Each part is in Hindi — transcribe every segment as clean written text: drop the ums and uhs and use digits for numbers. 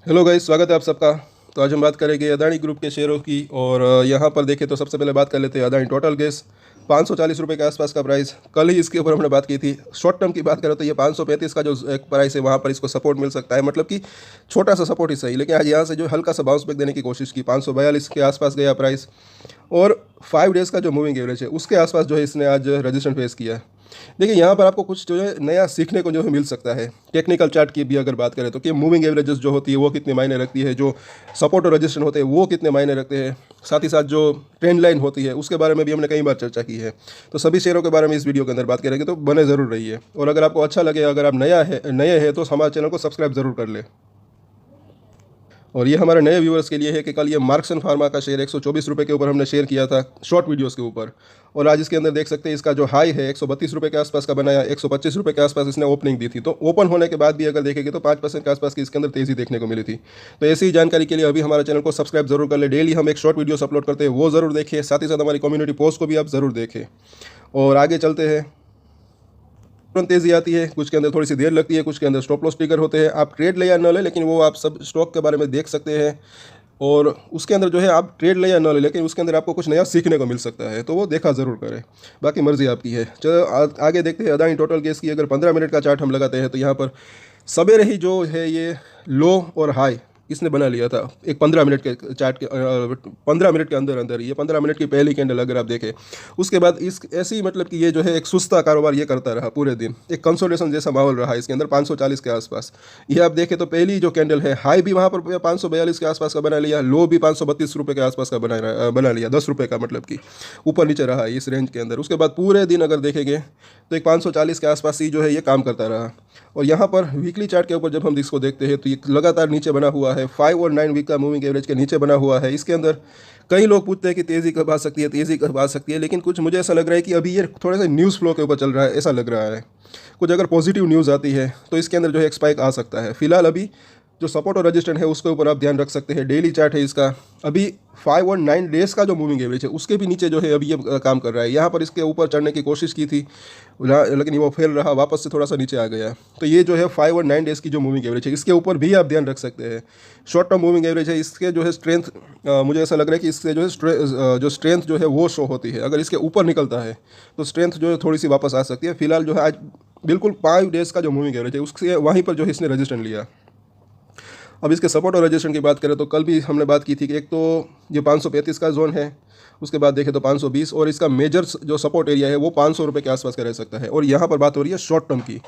हेलो गाइस, स्वागत है आप सबका। तो आज हम बात करेंगे अदानी ग्रुप के शेयरों की। और यहाँ पर देखें तो सबसे पहले बात कर लेते हैं अदानी टोटल गैस। 540 रुपये के आसपास का प्राइस, कल ही इसके ऊपर हमने बात की थी। शॉर्ट टर्म की बात करें तो ये 535 का जो एक प्राइस है वहाँ पर इसको सपोर्ट मिल सकता है, मतलब कि छोटा सा सपोर्ट ही सही, लेकिन आज यहाँ से जो हल्का सा बाउंस बैक देने की कोशिश की। 542 के आसपास गया प्राइस, और 5 डेज़ का जो मूविंग एवरेज है उसके आसपास जो है इसने आज रजिस्ट्रेशन फेस किया है। देखिए यहाँ पर आपको कुछ जो है नया सीखने को जो है मिल सकता है। टेक्निकल चार्ट की भी अगर बात करें तो कि मूविंग एवरेजेस जो होती है वो कितने मायने रखती है, जो सपोर्ट और रजिस्ट्रेशन होते हैं वो कितने मायने रखते हैं, साथ ही साथ जो ट्रेंड लाइन होती है उसके बारे में भी हमने कई बार चर्चा की है। तो सभी शेयरों के बारे में इस वीडियो के अंदर बात करेंगे, तो बने ज़रूर रहिए। और अगर आपको अच्छा लगे, अगर आप नए हैं तो हमारे चैनल को सब्सक्राइब ज़रूर कर ले। और ये हमारे नए व्यूअर्स के लिए है कि कल ये मार्क्सन फार्मा का शेयर 124 रुपये के ऊपर हमने शेयर किया था शॉर्ट वीडियोस के ऊपर, और आज इसके अंदर देख सकते हैं इसका जो हाई है 132 रुपये के आसपास का बनाया। 125 रुपये के आसपास इसने ओपनिंग दी थी, तो ओपन होने के बाद भी अगर देखेंगे तो 5% के आसपास की इसके अंदर तेज़ी देखने को मिली थी। तो ऐसी ही जानकारी के लिए अभी हमारे चैनल को सब्सक्राइब जरूर कर ले। डेली हम एक शॉर्ट वीडियोस अपलोड करते हैं, वो ज़रूर देखें। साथ ही साथ हमारी कम्युनिटी पोस्ट को भी आप ज़रूर देखें। और आगे चलते हैं। तुरंत तेज़ी आती है, कुछ के अंदर थोड़ी सी देर लगती है, कुछ के अंदर स्टॉप लॉस ट्रिगर होते हैं। आप ट्रेड ले या न ले, लेकिन वो आप सब स्टॉक के बारे में देख सकते हैं। और उसके अंदर जो है आप ट्रेड ले या न ले, लेकिन उसके अंदर आपको कुछ नया सीखने को मिल सकता है, तो वो देखा ज़रूर करें। बाकी मर्जी आपकी है। चलो आगे देखते हैं अदानी टोटल गैस की। अगर 15 मिनट का चार्ट हम लगाते हैं तो यहाँ पर सवेरे ही जो है ये लो और हाई इसने बना लिया था एक 15 मिनट के चार्ट के 15 मिनट के अंदर अंदर। ये 15 मिनट की पहली कैंडल अगर आप देखें, उसके बाद इस ऐसी मतलब कि ये जो है एक सुस्ता कारोबार ये करता रहा पूरे दिन। एक कंसोलिडेशन जैसा माहौल रहा इसके अंदर 540 के आसपास। ये आप देखें तो पहली जो कैंडल है हाई भी वहाँ पर 542 के आसपास का बना लिया, लो भी 532 रुपये के आसपास का बना लिया, 10 रुपये का, मतलब कि ऊपर नीचे रहा इस रेंज के अंदर। उसके बाद पूरे दिन अगर देखेंगे तो एक 540 के आसपास ही जो है ये काम करता रहा। और यहाँ पर वीकली चार्ट के ऊपर जब हम इसको देखते हैं तो ये लगातार नीचे बना हुआ है। 5 और 9 वीक का मूविंग एवरेज के नीचे बना हुआ है। इसके अंदर कई लोग पूछते हैं कि तेज़ी कब आ सकती है, तेज़ी कब आ सकती है, लेकिन कुछ मुझे ऐसा लग रहा है कि अभी ये थोड़े से न्यूज़ फ्लो के ऊपर चल रहा है, ऐसा लग रहा है। कुछ अगर पॉजिटिव न्यूज़ आती है तो इसके अंदर जो है एक स्पाइक आ सकता है। फिलहाल अभी जो सपोर्ट और रजिस्टेंस है उसके ऊपर आप ध्यान रख सकते हैं। डेली चार्ट है इसका, अभी 5 और 9 डेज़ का जो मूविंग एवरेज है उसके भी नीचे जो है अभी ये काम कर रहा है। यहाँ पर इसके ऊपर चढ़ने की कोशिश की थी, लेकिन वो फेल रहा, वापस से थोड़ा सा नीचे आ गया। तो ये जो है 5 और 9 डेज़ की जो मूविंग एवरेज है इसके ऊपर भी आप ध्यान रख सकते हैं। शॉर्ट टर्म मूविंग एवरेज है, इसके जो है स्ट्रेंथ मुझे ऐसा लग रहा है कि इससे जो है जो स्ट्रेंथ जो है वो शो होती है। अगर इसके ऊपर निकलता है तो स्ट्रेंथ जो है थोड़ी सी वापस आ सकती है। फिलहाल जो है आज बिल्कुल 5 डेज़ का जो मूविंग एवरेज है उससे वहीं पर जो है इसने रजिस्टेंस लिया। अब इसके सपोर्ट और रजिस्ट्रेशन की बात करें तो कल भी हमने बात की थी कि एक तो ये 535 का जोन है, उसके बाद देखें तो 520, और इसका मेजर जो सपोर्ट एरिया है वो 500 रुपये के आसपास का रह सकता है। और यहाँ पर बात हो रही है शॉर्ट टर्म की।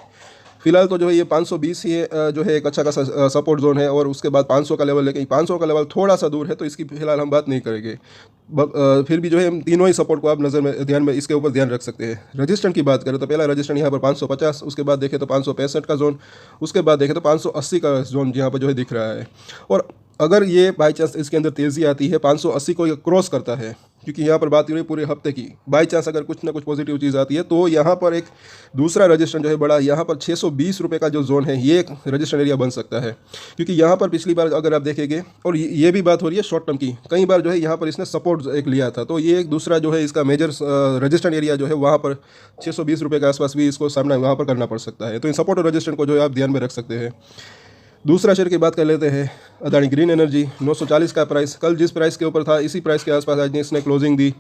फिलहाल तो जो है ये 520 ही जो है एक अच्छा खासा सपोर्ट जोन है, और उसके बाद 500 का लेवल, लेकिन 500 का लेवल थोड़ा सा दूर है तो इसकी फिलहाल हम बात नहीं करेंगे। फिर भी जो है हम तीनों ही सपोर्ट को आप नज़र में ध्यान में इसके ऊपर ध्यान रख सकते हैं। रजिस्टेंस की बात करें तो पहला रजिस्टेंस यहाँ पर 550, उसके बाद देखें तो 565 का जोन, उसके बाद देखें तो 580 का जोन यहाँ पर जो है दिख रहा है। और अगर ये बाई चांस इसके अंदर तेज़ी आती है, 580 को ये क्रॉस करता है, क्योंकि यहाँ पर बात हो रही है पूरे हफ्ते की, बाई चांस अगर कुछ ना कुछ पॉजिटिव चीज़ आती है तो यहाँ पर एक दूसरा रजिस्ट्रेशन जो है बड़ा, यहाँ पर 620 रुपये का जो जोन है ये एक रजिस्ट्रेशन एरिया बन सकता है। क्योंकि यहाँ पर पिछली बार अगर आप देखेंगे, और ये भी बात हो रही है शॉर्ट टर्म की, कई बार जो है यहाँ पर इसने सपोर्ट एक लिया था, तो ये एक दूसरा जो है इसका मेजर रजिस्ट्रेशन एरिया जो है वहाँ पर 620 रुपये के आसपास भी इसको सामना वहाँ पर करना पड़ सकता है। तो इन सपोर्ट और रजिस्ट्रेशन को जो है आप ध्यान में रख सकते हैं। दूसरा शेयर की बात कर लेते हैं, अदानी ग्रीन एनर्जी। 940 का प्राइस, कल जिस प्राइस के ऊपर था इसी प्राइस के आसपास आज इसने क्लोजिंग दी।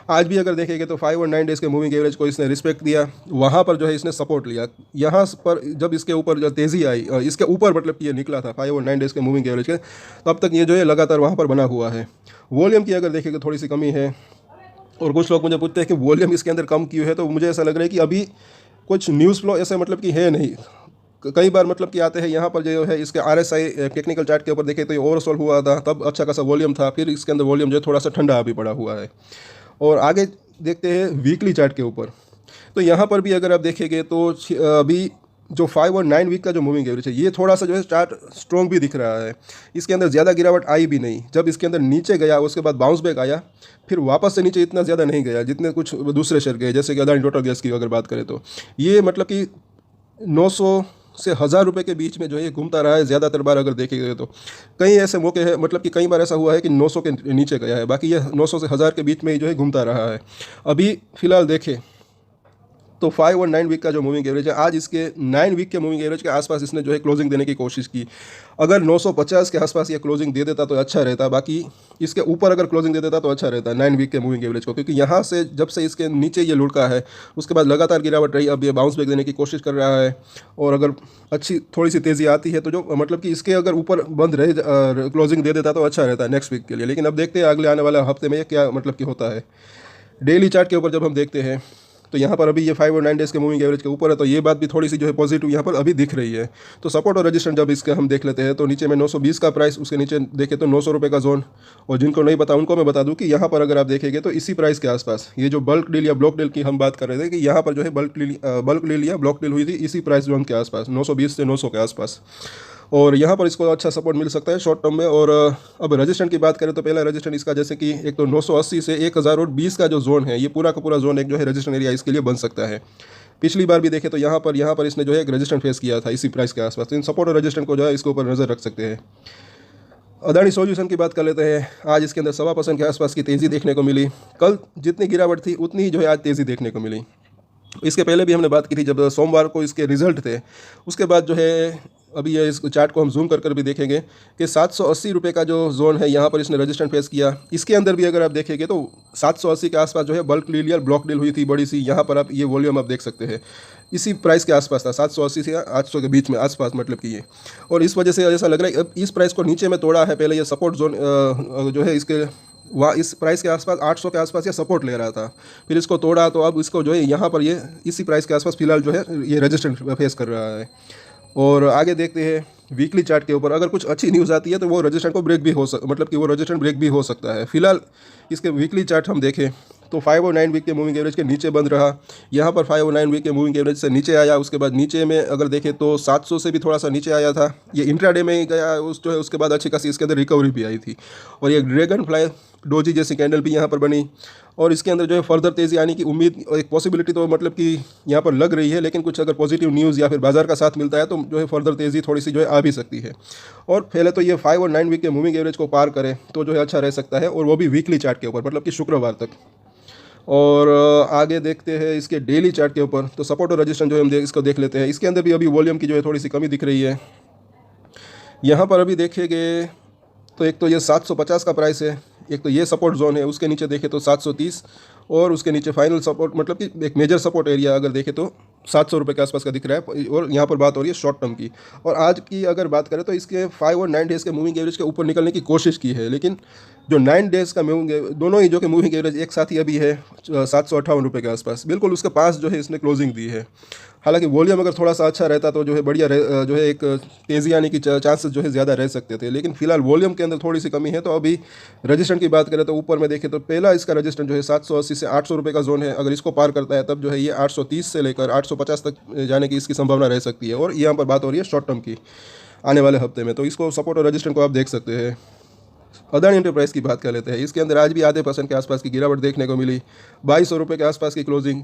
आज भी अगर देखेंगे तो 5 और 9 डेज़ के मूविंग एवरेज को इसने रिस्पेक्ट दिया, वहाँ पर जो है इसने सपोर्ट लिया। यहाँ पर जब इसके ऊपर जो तेज़ी आई, इसके ऊपर मतलब कि ये निकला था 5 और 9 डेज़ के मूविंग एवरेज के, तब तक ये जो है लगातार वहाँ पर बना हुआ है। वॉल्यूम की अगर देखेंगे थोड़ी सी कमी है, और कुछ लोग मुझे पूछते हैं कि वॉल्यूम इसके अंदर कम क्यों है, तो मुझे ऐसा लग रहा है कि अभी कुछ न्यूज़ फ्लो ऐसे मतलब कि है नहीं। कई बार मतलब कि आते हैं यहाँ पर जो है इसके RSI टेक्निकल चार्ट के ऊपर देखें तो ये ओवरसोल्ड हुआ था, तब अच्छा खासा वॉल्यूम था, फिर इसके अंदर वॉल्यूम जो है थोड़ा सा ठंडा अभी पड़ा हुआ है। और आगे देखते हैं वीकली चार्ट के ऊपर, तो यहाँ पर भी अगर आप देखेंगे तो अभी जो 5 और 9 वीक का जो मूविंग एवरेज है ये थोड़ा सा जो है चार्ट स्ट्रॉन्ग भी दिख रहा है। इसके अंदर ज़्यादा गिरावट आई भी नहीं, जब इसके अंदर नीचे गया उसके बाद बाउंस बैक आया, फिर वापस से नीचे इतना ज़्यादा नहीं गया जितने कुछ दूसरे शेयर गए, जैसे कि अदानी टोटल गैस की अगर बात करें तो ये मतलब कि 900 से 1000 रुपये के बीच में जो है घूमता रहा है ज़्यादातर बार अगर देखेंगे तो। कई ऐसे मौके हैं, मतलब कि कई बार ऐसा हुआ है कि 900 के नीचे गया है, बाकी ये 900 से 1000 के बीच में ही जो है घूमता रहा है। अभी फ़िलहाल देखें तो 5 और 9 वीक का जो मूविंग एवरेज है, आज इसके 9 वीक के मूविंग एवरेज के आसपास इसने जो है क्लोजिंग देने की कोशिश की। अगर 950 के आसपास ये क्लोजिंग दे देता तो अच्छा रहता, बाकी इसके ऊपर अगर क्लोजिंग दे देता तो अच्छा रहता 9 वीक के मूविंग एवरेज को, क्योंकि यहाँ से जब से इसके नीचे ये लुढ़का है उसके बाद लगातार गिरावट रही। अब ये बाउंस बैक देने की कोशिश कर रहा है, और अगर अच्छी थोड़ी सी तेज़ी आती है तो जो मतलब कि इसके अगर ऊपर बंद रहे क्लोजिंग दे देता तो अच्छा रहता है नेक्स्ट वीक के लिए। लेकिन अब देखते हैं अगले आने वाले हफ्ते में ये क्या मतलब कि होता है। डेली चार्ट के ऊपर जब हम देखते हैं तो यहाँ पर अभी ये 5 और 9 डेज़ के मूविंग एवरेज के ऊपर है, तो ये बात भी थोड़ी सी जो है पॉजिटिव यहाँ पर अभी दिख रही है। तो सपोर्ट और रेजिस्टेंस जब इसका हम देख लेते हैं तो नीचे में 920 का प्राइस, उसके नीचे देखें तो 900 रुपये का जोन। और जिनको नहीं पता उनको मैं बता दूँ कि यहाँ पर अगर आप देखेंगे तो इसी प्राइस के आसपास ये जो बल्क डील या ब्लॉक डील की हम बात कर रहे थे कि यहाँ पर जो है बल्क डील या ब्लॉक डील हुई थी इसी प्राइस जोन के आसपास, 920 से 900 के आसपास। और यहाँ पर इसको अच्छा सपोर्ट मिल सकता है शॉर्ट टर्म में। और अब रजिस्टेंट की बात करें तो पहला रजिस्टेंट इसका जैसे कि एक तो 980 से 1020 का जो जोन है, ये पूरा का पूरा जोन एक जो है रजिस्टेंट एरिया इसके लिए बन सकता है। पिछली बार भी देखें तो यहाँ पर इसने जो है एक रजिस्टेंट फेस किया था इसी प्राइस के आसपास। तो इन सपोर्ट और रजिस्टेंट को जो है इसके ऊपर नज़र रख सकते हैं। अदानी सॉल्यूशन की बात कर लेते हैं। आज इसके अंदर 1.25% के आसपास की तेज़ी देखने को मिली। कल जितनी गिरावट थी उतनी ही जो है आज तेज़ी देखने को मिली। इसके पहले भी हमने बात की थी जब सोमवार को इसके रिजल्ट थे, उसके बाद जो है अभी ये इस चार्ट को हम जूम कर भी देखेंगे कि 780 रुपये का जो जोन है यहाँ पर इसने रजिस्टेंट फेस किया। इसके अंदर भी अगर आप देखेंगे तो 780 के आसपास जो है बल्क डील या ब्लॉक डील हुई थी बड़ी सी। यहाँ पर आप ये वॉल्यूम आप देख सकते हैं इसी प्राइस के आसपास था, 780 से 800 के बीच में आसपास मतलब कि ये। और इस वजह से ऐसा लग रहा है अब इस प्राइस को नीचे में तोड़ा है। पहले ये सपोर्ट जोन जो है इसके वहाँ इस प्राइस के आसपास 800 के आसपास ये सपोर्ट ले रहा था, फिर इसको तोड़ा तो अब इसको जो है यहाँ पर ये इसी प्राइस के आसपास फिलहाल जो है ये रेजिस्टेंट फेस कर रहा है। और आगे देखते हैं वीकली चार्ट के ऊपर, अगर कुछ अच्छी न्यूज़ आती है तो वो रजिस्टेंट को ब्रेक भी हो मतलब कि वो रजिस्टेंट ब्रेक भी हो सकता है। फिलहाल इसके वीकली चार्ट हम देखें तो 5 और 9 वीक के मूविंग एवरेज के नीचे बंद रहा। यहाँ पर 5 और 9 वीक के मूविंग एवरेज से नीचे आया, उसके बाद नीचे में अगर देखें तो 700 से भी थोड़ा सा नीचे आया था। ये इंट्राडे में ही गया उस जो है, उसके बाद अच्छी खासी इसके अंदर रिकवरी भी आई थी। और ये ड्रैगन फ्लाई डोजी जैसी कैंडल भी यहाँ पर बनी, और इसके अंदर जो है फर्दर तेज़ी आने की उम्मीद और एक पॉसिबिलिटी तो मतलब कि यहाँ पर लग रही है। लेकिन कुछ अगर पॉजिटिव न्यूज़ या फिर बाजार का साथ मिलता है तो जो है फर्दर तेज़ी थोड़ी सी जो है आ भी सकती है। और पहले तो ये 5 और 9 वीक के मूविंग एवरेज को पार करे तो जो है अच्छा रह सकता है, और वो भी वीकली चार्ट के ऊपर मतलब कि शुक्रवार तक। और आगे देखते हैं इसके डेली चार्ट के ऊपर, तो सपोर्ट और रजिस्टेंस जो है हम इसको देख लेते हैं। इसके अंदर भी अभी वॉल्यूम की जो है थोड़ी सी कमी दिख रही है। यहाँ पर अभी देखेंगे तो एक तो ये 750 का प्राइस है, एक तो ये सपोर्ट जोन है, उसके नीचे देखें तो 730, और उसके नीचे फाइनल सपोर्ट मतलब कि एक मेजर सपोर्ट एरिया अगर देखें तो 700 रुपये के आसपास का दिख रहा है। और यहाँ पर बात हो रही है शॉर्ट टर्म की। और आज की अगर बात करें तो इसके 5 और 9 डेज़ के मूविंग एवरेज के ऊपर निकलने की कोशिश की है, लेकिन जो 9 डेज़ का मूविंग दोनों ही जो कि मूविंग एवरेज एक साथ ही अभी है 758 रुपये के आसपास, बिल्कुल उसके पास जो है इसने क्लोजिंग दी है। हालांकि वॉल्यूम अगर थोड़ा सा अच्छा रहता तो जो है बढ़िया जो है एक तेज़ी आने की चांसेस जो है ज़्यादा रह सकते थे, लेकिन फिलहाल वॉल्यूम के अंदर थोड़ी सी कमी है। तो अभी रजिस्टेंट की बात करें तो ऊपर में देखें तो पहला इसका रजिस्टेंट जो है 780 से 800 रुपये का जोन है। अगर इसको पार करता है तब जो है ये 830 से लेकर 850 तक जाने की इसकी संभावना रह सकती है। और यहाँ पर बात हो रही है शॉर्ट टर्म की आने वाले हफ्ते में, तो इसको सपोर्ट और रजिस्टेंट को आप देख सकते हैं। अदानी एंटरप्राइज की बात कर लेते हैं। इसके अंदर आज भी आधे % के आसपास की गिरावट देखने को मिली, 2200 रुपये के आसपास की क्लोजिंग,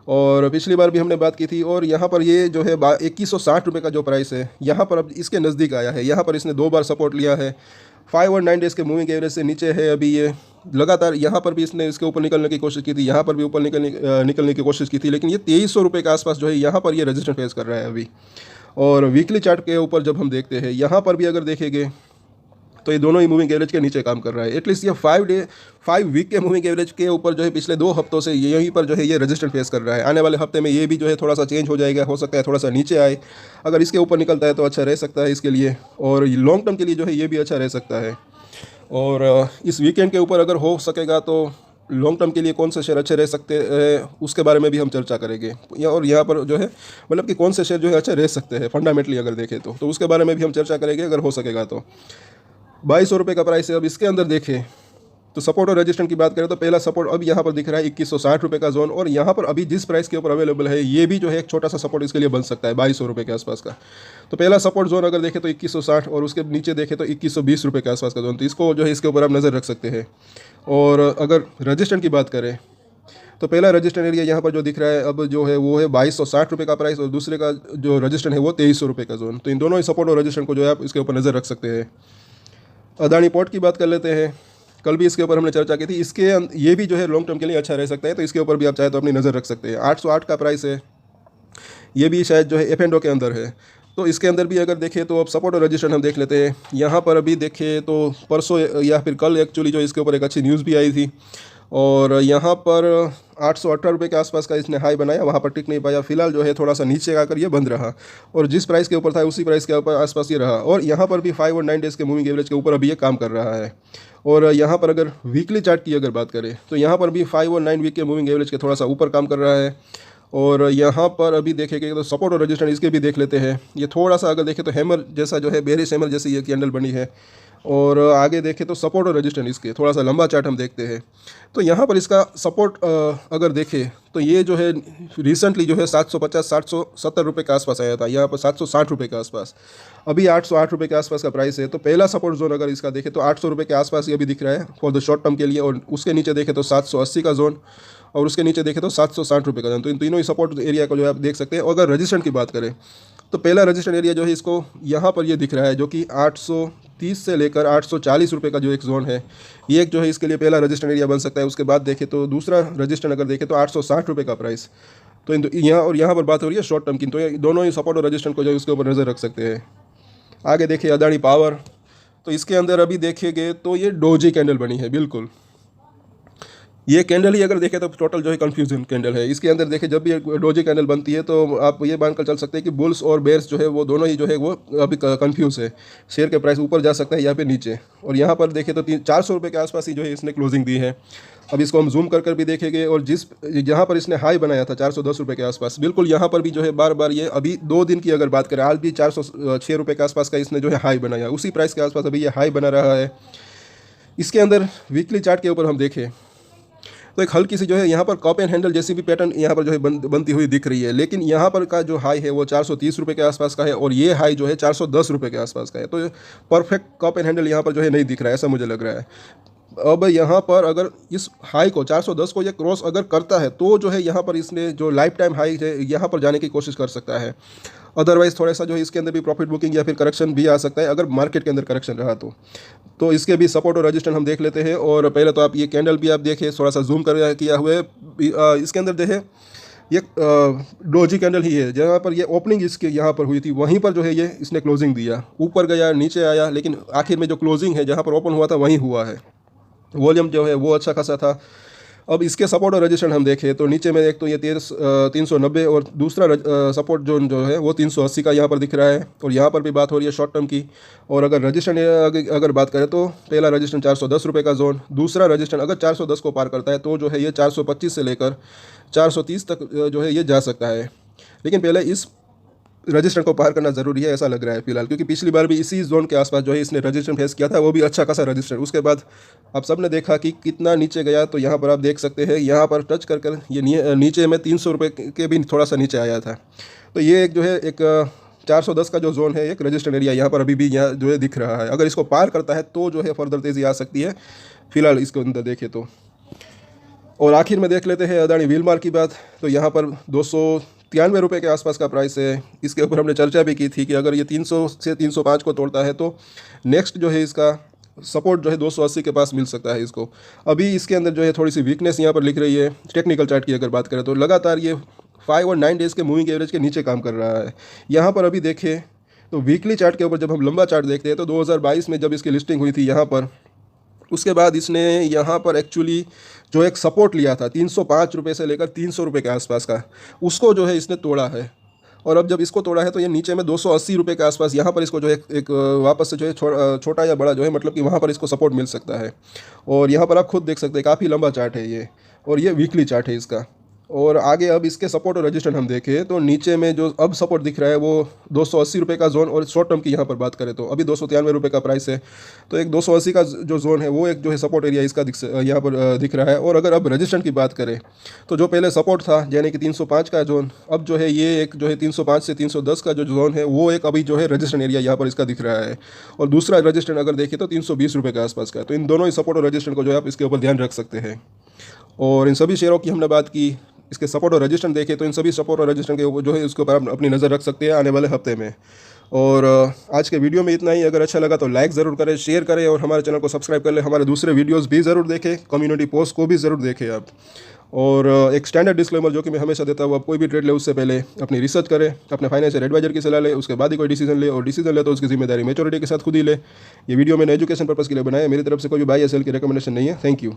और पिछली बार भी हमने बात की थी। और यहाँ पर ये जो है 2160 रुपये का जो प्राइस है यहाँ पर अब इसके नज़दीक आया है। यहाँ पर इसने 2 बार सपोर्ट लिया है। 5 और 9 डेज़ के मूविंग एवरेज से नीचे है अभी ये लगातार। यहाँ पर भी इसने इसके ऊपर निकलने की कोशिश की थी, यहाँ पर भी ऊपर निकलने की कोशिश की थी, लेकिन ये 2300 रुपये के आसपास जो है यहाँ पर ये रजिस्टेंस फेस कर रहा है अभी। और वीकली चार्ट के ऊपर जब हम देखते हैं यहाँ पर भी अगर देखेंगे तो ये दोनों ही मूविंग एवरेज के नीचे काम कर रहा है। एटलीस्ट ये 5 वीक के मूविंग एवरेज के ऊपर जो है पिछले 2 हफ्तों से यहीं पर जो है ये रजिस्टेंस फेस कर रहा है। आने वाले हफ्ते में ये भी जो है थोड़ा सा चेंज हो जाएगा, हो सकता है थोड़ा सा नीचे आए। अगर इसके ऊपर निकलता है तो अच्छा रह सकता है इसके लिए, और लॉन्ग टर्म के लिए जो है ये भी अच्छा रह सकता है। और इस वीकेंड के ऊपर अगर हो सकेगा तो लॉन्ग टर्म के लिए कौन से शेयर अच्छे रह सकते हैं उसके बारे में भी हम चर्चा करेंगे। और यहाँ पर जो है मतलब कि कौन से शेयर जो है अच्छे रह सकते हैं फंडामेंटली अगर देखें तो उसके बारे में भी हम चर्चा करेंगे अगर हो सकेगा तो। 2200 रुपये का प्राइस है। अब इसके अंदर देखें तो सपोर्ट और रजिस्टेंस की बात करें तो पहला सपोर्ट अब यहाँ पर दिख रहा है 2160 रुपये का जोन, और यहाँ पर अभी जिस प्राइस के ऊपर अवेलेबल है ये भी जो है एक छोटा सा सपोर्ट इसके लिए बन सकता है 2200 रुपये के आसपास का। तो पहला सपोर्ट जोन अगर देखें तो 2160, और उसके नीचे देखें तो 2120 रुपये के आसपास का जोन, तो इसको जो है इसके ऊपर आप नज़र रख सकते हैं। और अगर रजिस्टेंस की बात करें तो पहला रजिस्टेंस एरिया यहाँ पर जो दिख रहा है अब जो है वो है 2260 रुपये का प्राइस, और दूसरे का जो रजिस्टेंस है वो 2300 रुपये का जोन। तो इन दोनों ही सपोर्ट और रजिस्टेंस को जो है आप इसके ऊपर नज़र रख सकते हैं। अदानी पोर्ट की बात कर लेते हैं। कल भी इसके ऊपर हमने चर्चा की थी। ये भी जो है लॉन्ग टर्म के लिए अच्छा रह सकता है, तो इसके ऊपर भी आप चाहे तो अपनी नज़र रख सकते हैं। 808 का प्राइस है, ये भी शायद जो है एफ एंड ओ के अंदर है। तो इसके अंदर भी अगर देखें तो अब सपोर्ट और रजिस्टेंस हम देख लेते हैं। यहाँ पर अभी देखें तो परसों या फिर कल एक्चुअली जो इसके ऊपर एक अच्छी न्यूज़ भी आई थी, और यहाँ पर 818 रुपये के आसपास का इसने हाई बनाया, वहाँ पर टिक नहीं पाया। फिलहाल जो है थोड़ा सा नीचे आकर ये बंद रहा, और जिस प्राइस के ऊपर था उसी प्राइस के ऊपर आसपास ये रहा, और यहाँ पर भी 5 और 9 डेज़ के मूविंग एवरेज के ऊपर अभी ये काम कर रहा है। और यहाँ पर अगर वीकली चार्ट की अगर बात करें तो यहाँ पर भी 5 और 9 वीक के मूविंग एवरेज के थोड़ा सा ऊपर काम कर रहा है। और यहाँ पर अभी देखेंगे तो सपोर्ट और रजिस्टेंस इसके भी देख लेते हैं। ये थोड़ा सा अगर देखें तो हैमर जैसा जो है, बेरिश हैमर जैसी ये कैंडल बनी है। और आगे देखें तो सपोर्ट और रजिस्टेंस इसके थोड़ा सा लंबा चार्ट हम देखते हैं। तो यहाँ पर इसका सपोर्ट अगर देखें तो ये जो है रिसेंटली जो है 750-770 रुपये के आसपास आया था, यहाँ पर 760 रुपये के आसपास। अभी 808 रुपये के आसपास का प्राइस है। तो पहला सपोर्ट जोन अगर इसका देखें तो 800 रुपये के आसपास ये अभी दिख रहा है फॉर द शॉर्ट टर्म के लिए, और उसके नीचे देखें तो 780 का जोन, और उसके नीचे देखें तो 760 रुपये का जोन। तो इन तीनों ही सपोर्ट एरिया को जो है आप देख सकते हैं। और अगर रजिस्टेंस की बात करें तो पहला रजिस्टेंस एरिया जो है इसको यहाँ पर ये दिख रहा है, जो कि 830 से लेकर 840 रुपये का जो एक जोन है, ये एक जो है इसके लिए पहला रजिस्टेंस एरिया बन सकता है। उसके बाद देखें तो दूसरा रजिस्टेंस अगर देखें तो 860 रुपये का प्राइस। तो यहाँ और यहाँ पर बात हो रही है शॉर्ट टर्म की, तो दोनों ही सपोर्ट और रजिस्टेंस को जो है उसके ऊपर नज़र रख सकते हैं। आगे देखिए अदानी पावर, तो इसके अंदर अभी देखेंगे तो ये डोजी कैंडल बनी है। बिल्कुल ये कैंडल ही अगर देखें तो टोटल जो है कंफ्यूजन कैंडल है। इसके अंदर देखें जब भी डोजी कैंडल बनती है तो आप ये मानकर चल सकते हैं कि बुल्स और बेयर्स जो है वो दोनों ही जो है वो अभी कंफ्यूज है। शेयर के प्राइस ऊपर जा सकता है या फिर नीचे। और यहाँ पर देखें तो 400 रुपये के आसपास ही जो है इसने क्लोजिंग दी है। अब इसको हम जूम कर भी देखेंगे, और जहाँ पर इसने हाई बनाया था 410 रुपये के आसपास, बिल्कुल यहाँ पर भी जो है बार बार ये अभी 2 दिन की अगर बात करें, आज भी 406 रुपये के आसपास का इसने जो है हाई बनाया, उसी प्राइस के आसपास अभी ये हाई बना रहा है। इसके अंदर वीकली चार्ट के ऊपर हम देखें तो एक हल्की सी जो है यहाँ पर कप एंड हैंडल जैसी भी पैटर्न यहाँ पर जो है बनती हुई दिख रही है, लेकिन यहाँ पर का जो हाई है वो 430 रुपये के आसपास का है, और ये हाई जो है 410 रुपये के आसपास का है। तो परफेक्ट कप एंड हैंडल यहाँ पर जो है नहीं दिख रहा है, ऐसा मुझे लग रहा है। अब यहाँ पर अगर इस हाई को 410 को ये क्रॉस अगर करता है तो जो है यहाँ पर इसने जो लाइफ टाइम हाई है यहाँ पर जाने की कोशिश कर सकता है। अदरवाइज़ थोड़ा सा जो है इसके अंदर भी प्रॉफिट बुकिंग या फिर करेक्शन भी आ सकता है, अगर मार्केट के अंदर करेक्शन रहा तो इसके भी सपोर्ट और रजिस्टेंस हम देख लेते हैं। और पहले तो आप ये कैंडल भी आप देखें, थोड़ा सा जूम कर किया हुआ है। इसके अंदर देखें ये डोजी कैंडल ही है, जहाँ पर ये ओपनिंग इसके यहाँ पर हुई थी वहीं पर जो है ये इसने क्लोजिंग दिया, ऊपर गया नीचे आया, लेकिन आखिर में जो क्लोजिंग है जहाँ पर ओपन हुआ था वहीं हुआ है। वॉल्यूम जो है वो अच्छा खासा था। अब इसके सपोर्ट और रजिस्टेंस हम देखें तो नीचे में एक तो ये 390, और दूसरा सपोर्ट जोन जो है वो 380 का यहाँ पर दिख रहा है। और यहाँ पर भी बात हो रही है शॉर्ट टर्म की। और अगर रजिस्टेंस अगर बात करें तो पहला रजिस्टेंस 410 रुपये का जोन, दूसरा रजिस्टेंस अगर 410 को पार करता है तो जो है ये 425 से लेकर 430 तक जो है ये जा सकता है। लेकिन पहले इस रजिस्टर को पार करना ज़रूरी है, ऐसा लग रहा है फिलहाल, क्योंकि पिछली बार भी इसी जोन के आसपास जो है इसने रजिस्टर फेस किया था, वो भी अच्छा खासा रजिस्टर। उसके बाद आप सब ने देखा कि कितना नीचे गया, तो यहाँ पर आप देख सकते हैं यहाँ पर टच कर ये नीचे में 300 रुपये के भी थोड़ा सा नीचे आया था। तो ये एक जो है एक 410 का जो जोन है एक रजिस्टर एरिया यहाँ पर अभी भी यहाँ जो है दिख रहा है। अगर इसको पार करता है तो जो है फर्दर तेज़ी आ सकती है फिलहाल इसके अंदर देखें तो। और आखिर में देख लेते हैं अदानी विलमार की बात। तो यहाँ पर 293 रुपये के आसपास का प्राइस है। इसके ऊपर हमने चर्चा भी की थी कि अगर ये 300 से 305 को तोड़ता है तो नेक्स्ट जो है इसका सपोर्ट जो है 280 के पास मिल सकता है इसको। अभी इसके अंदर जो है थोड़ी सी वीकनेस यहाँ पर लिख रही है। टेक्निकल चार्ट की अगर बात करें तो लगातार ये 5 और 9 डेज़ के मूविंग एवरेज के नीचे काम कर रहा है। यहाँ पर अभी देखें तो वीकली चार्ट के ऊपर जब हम लंबा चार्ट देखते हैं तो 2022 में जब इसकी लिस्टिंग हुई थी यहाँ पर, उसके बाद इसने यहाँ पर एक्चुअली जो एक सपोर्ट लिया था 305 रुपये से लेकर 300 रुपये के आसपास का, उसको जो है इसने तोड़ा है। और अब जब इसको तोड़ा है तो ये नीचे में 280 रुपये के आसपास यहाँ पर इसको जो है एक वापस से जो है छोटा या बड़ा जो है मतलब कि वहाँ पर इसको सपोर्ट मिल सकता है। और यहाँ पर आप खुद देख सकते हैं काफ़ी लंबा चार्ट है ये, और ये वीकली चार्ट है इसका। और आगे अब इसके सपोर्ट और रजिस्टर हम देखें तो नीचे में जो अब सपोर्ट दिख रहा है वो 280 रुपये का जोन, और शॉर्ट टर्म की यहाँ पर बात करें तो अभी 293 रुपये का प्राइस है। तो एक 280 का जो जोन है वो एक जो है सपोर्ट एरिया इसका यहाँ पर दिख रहा है। और अगर अब रजिस्टर की बात करें तो जो पहले सपोर्ट था यानी कि 305 का जोन, अब जो है ये एक जो है 305 से 310 का जो जोन है वो एक अभी जो है रजिस्टर एरिया यहाँ पर इसका दिख रहा है। और दूसरा रजिस्टर अगर देखें तो 320 रुपये के आसपास का है। तो इन दोनों ही सपोर्ट और रजिस्टर को जो है आप इसके ऊपर ध्यान रख सकते हैं। और इन सभी शेयरों की हमने बात की, इसके सपोर्ट और रजिस्टर देखें तो इन सभी सपोर्ट और रजिस्टर के ऊपर जो है उसके ऊपर आप अपनी नज़र रख सकते हैं आने वाले हफ्ते में। और आज के वीडियो में इतना ही। अगर अच्छा लगा तो लाइक ज़रूर करें, शेयर करें और हमारे चैनल को सब्सक्राइब कर लें। हमारे दूसरे वीडियोस भी ज़रूर देखें, कम्युनिटी पोस्ट को भी ज़रूर देखें आप। और एक स्टैंडर्ड डिस्क्लेमर जो कि मैं हमेशा देता हूँ, आप कोई भी ट्रेड ले उससे पहले अपनी रिसर्च करें, अपने फाइनेंशियल एडवाइजर की सलाह ले, उसके बाद ही कोई डिसीजन ले, और डिसीजन ले तो उसकी जिम्मेदारी मैच्योरिटी के साथ खुद ही ले। ये वीडियो मैंने एजुकेशन पर्पज़ के लिए बनाया है, मेरी तरफ से कोई भी बाय या सेल की रिकमेंडेशन नहीं है। Thank you.